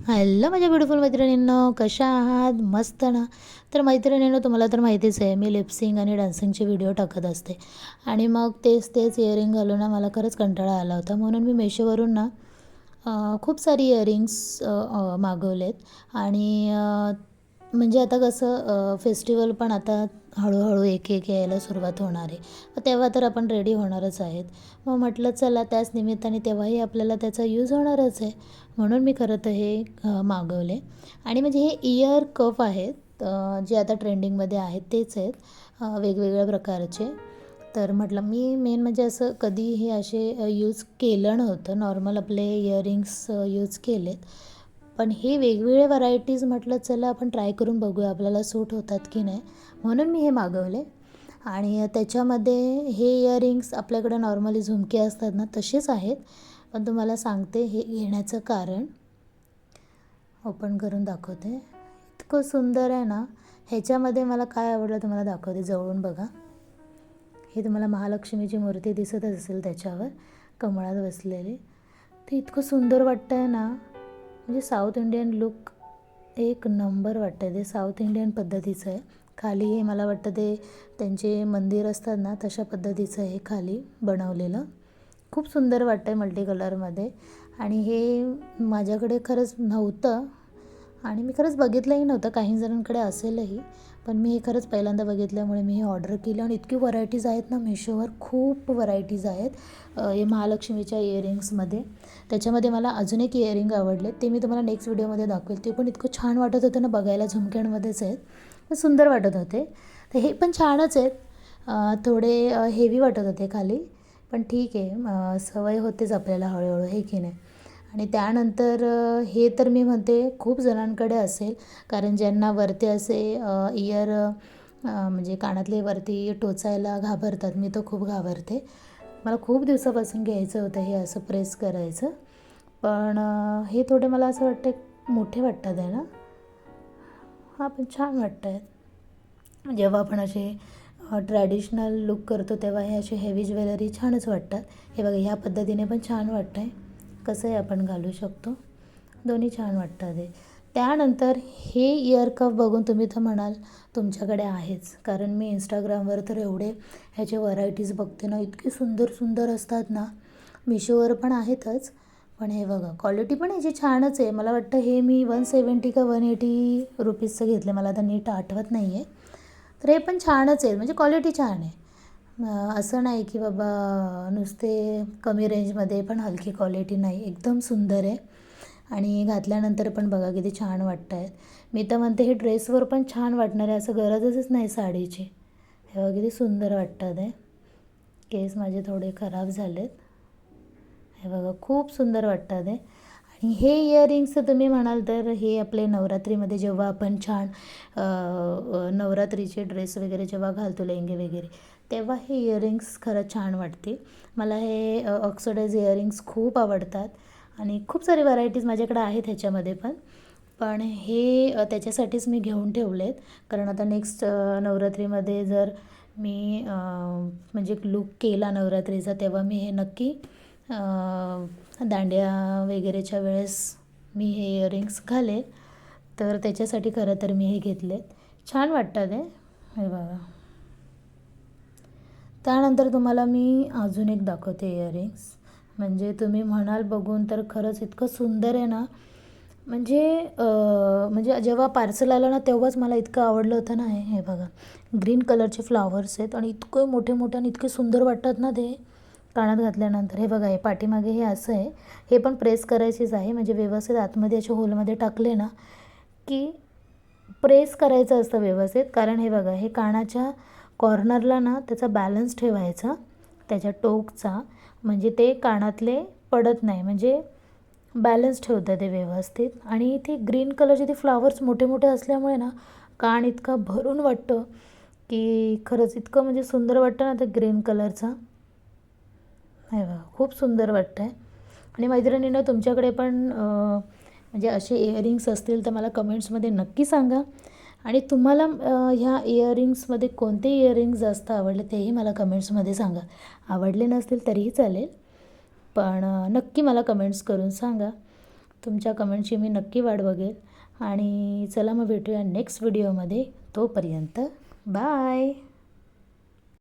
Hello माझ्या beautiful मैत्रिणींनो, कशा आहात? मस्त ना. तर मैत्रिणींनो, तुम्हाला तर माहितीच आहे मी लिपसिंग आणि डान्सिंगचे व्हिडिओ टाकत असते आणि मग तेच तेच इयरिंग घालून ना मला खरंच कंटाळा आला होता. म्हणून मी मेशोवरून ना खूप सारी इयरिंग्स मागवलेत आणि म्हणजे आता कसं फेस्टिवल पण आता हळूहळू एक एक यायला सुरुवात होणार आहे. तेव्हा तर आपण रेडी होणारच आहेत. मग म्हटलं चला त्याच निमित्ताने तेव्हाही आपल्याला त्याचा यूज होणारच आहे. म्हणून मी खरं तर हे मागवले आणि म्हणजे हे इयर कफ आहेत, जे आता ट्रेंडिंगमध्ये आहेत तेच आहेत, वेगवेगळ्या प्रकारचे. तर म्हटलं मी मेन म्हणजे असं कधी हे असे यूज केलं नव्हतं. नॉर्मल आपले इयरिंग्स यूज केलेत. पण हे वेगवेगळे व्हरायटीज म्हटलं चला आपण ट्राय करून बघूया आपल्याला सूट होतात की नाही. म्हणून मी हे मागवले आणि त्याच्यामध्ये हे इयरिंग्स आपल्याकडे नॉर्मली झुमके असतात ना तसेच आहेत. पण तुम्हाला सांगते हे घेण्याचं कारण. ओपन करून दाखवते. इतकं सुंदर आहे ना. ह्याच्यामध्ये मला काय आवडलं तुम्हाला दाखवते, जवळून बघा. हे तुम्हाला महालक्ष्मीची मूर्ती दिसतच असेल त्याच्यावर कमळात बसलेली. ते इतकं सुंदर वाटतं आहे ना. म्हणजे साऊथ इंडियन लुक एक नंबर वाटतं आहे. ते साऊथ इंडियन पद्धतीचं आहे. खाली हे मला वाटतं ते त्यांचे मंदिर असतात ना तशा पद्धतीचं हे खाली बनवलेलं. खूप सुंदर वाटतं आहे मल्टी कलरमध्ये आणि हे माझ्याकडे खरंच नव्हतं आणि मी खरंच बघितलंही नव्हतं. काही जणांकडे असेलही, पण मी हे खरंच पहिल्यांदा बघितल्यामुळे मी हे ऑर्डर केलं आणि इतकी व्हरायटीज आहेत ना मेशोवर, खूप व्हरायटीज आहेत. हे महालक्ष्मीच्या इयरिंग्समध्ये. त्याच्यामध्ये मला अजून एक इयरिंग आवडले, ते मी तुम्हाला नेक्स्ट व्हिडिओमध्ये दाखवेल. ते पण इतकं छान वाटत होतं ना बघायला, झुमक्यांमध्येच आहेत, पण सुंदर वाटत होते. तर हे पण छानच आहेत. थोडे हेवी वाटत होते खाली, पण ठीक आहे, सवय होतेच आपल्याला हळूहळू, हे की नाही. आणि त्यानंतर हे तर मी म्हणते खूप जणांकडे असेल, कारण ज्यांना वरती असे इयर म्हणजे कानातले वरती टोचायला घाबरतात. मी तर खूप घाबरते. मला खूप दिवसापासून घ्यायचं होतं हे असं प्रेस करायचं, पण हे थोडे मला असं वाटतं मोठे वाटतात आहे ना. हां, पण छान वाटत आहेत. जेव्हा आपण असे ट्रॅडिशनल लुक करतो तेव्हा हे असे हेवी ज्वेलरी छानच वाटतात. हे बघा, ह्या पद्धतीने पण छान वाटतं आहे. कसंही आपण घालू शकतो. दोन्ही छान वाटतात आहे. त्यानंतर हे इयर कफ बघून तुम्ही तर म्हणाल तुमच्याकडे आहेच, कारण मी इंस्टाग्रामवर तर एवढे ह्याचे व्हरायटीज बघते ना, इतके सुंदर सुंदर असतात ना. मिशोवर पण आहेतच, पण हे बघा क्वालिटी पण ह्याची छानच आहे. मला वाटतं हे मी 170 का 180 रुपीजचं घेतलं, मला आता नीट आठवत नाही आहे. तर हे पण छानच आहे, म्हणजे क्वालिटी छान आहे. असं नाही की बाबा नुसते कमी रेंजमध्ये, पण हलकी क्वालिटी नाही, एकदम सुंदर आहे. आणि घातल्यानंतर पण बघा किती छान वाटत आहेत. मी तर म्हणते हे ड्रेसवर पण छान वाटणार आहे, असं गरजच नाही साडीची. हे बघा किती सुंदर वाटतात आहे. केस माझे थोडे खराब झालेत. हे बघा खूप सुंदर वाटतात आहे. आणि हे इयरिंग्स तुम्ही म्हणाल तर हे आपले नवरात्रीमध्ये जेव्हा आपण छान नवरात्रीचे ड्रेस वगैरे जेव्हा घालतो, लेहंगे वगैरे, तेव्हा हे इयरिंग्स खरंच छान वाटते. मला हे ऑक्सिडाइज इयरिंग्स खूप आवडतात आणि खूप सारी व्हरायटीज माझ्याकडे आहेत ह्याच्यामध्ये पण. पण हे त्याच्यासाठीच मी घेऊन ठेवले आहेत, कारण आता नेक्स्ट नवरात्रीमध्ये जर मी म्हणजे लूक केला नवरात्रीचा तेव्हा मी हे नक्की दांडिया वगैरेच्या वेळेस मी हे इयरिंग्स घालेल. तर त्याच्यासाठी खरं तर मी हे घेतले. छान वाटतात आहे. हे बघा. त्यानंतर तुम्हाला मी अजून एक दाखवते इयरिंग्स. म्हणजे तुम्ही म्हणाल बघून तर खरंच इतकं सुंदर आहे ना. म्हणजे जेव्हा पार्सल आलं ना तेव्हाच मला इतकं आवडलं होतं ना. हे बघा, ग्रीन कलरचे फ्लावर्स आहेत आणि इतके मोठे मोठे आणि इतके सुंदर वाटतात ना ते कानात घातल्यानंतर. हे बघा, हे पाठीमागे हे असं आहे. हे पण प्रेस करायचीच आहे, म्हणजे व्यवस्थित आतमध्ये असे होलमध्ये टाकले ना की प्रेस करायचं असतं व्यवस्थित. कारण हे बघा, हे कानाच्या कॉर्नरला ना त्याचा बॅलन्स ठेवायचा, त्याच्या टोकचा, म्हणजे ते कानातले पडत नाही, म्हणजे बॅलन्स ठेवतं ते व्यवस्थित. आणि ते ग्रीन कलरचे ते फ्लावर्स मोठे मोठे असल्यामुळे ना कान इतका भरून वाटतं की खरंच इतकं म्हणजे सुंदर वाटतं ना ते ग्रीन कलरचा. हे बघा, खूप सुंदर वाटतं आहे. आणि मैत्रिणींनो, तुमच्याकडे पण म्हणजे असे इयरिंग्स असतील तर मला कमेंट्समध्ये नक्की सांगा. आणि तुम्हाला ह्या इयरिंग्समध्ये कोणते इयरिंग्स जास्त आवडले तेही मला कमेंट्समध्ये सांगा. आवडले नसतील तरीही चालेल, पण नक्की मला कमेंट्स करून सांगा. तुमच्या कमेंटची मी नक्की वाट बघेल. आणि चला मग भेटूया नेक्स्ट व्हिडिओमध्ये. तोपर्यंत बाय.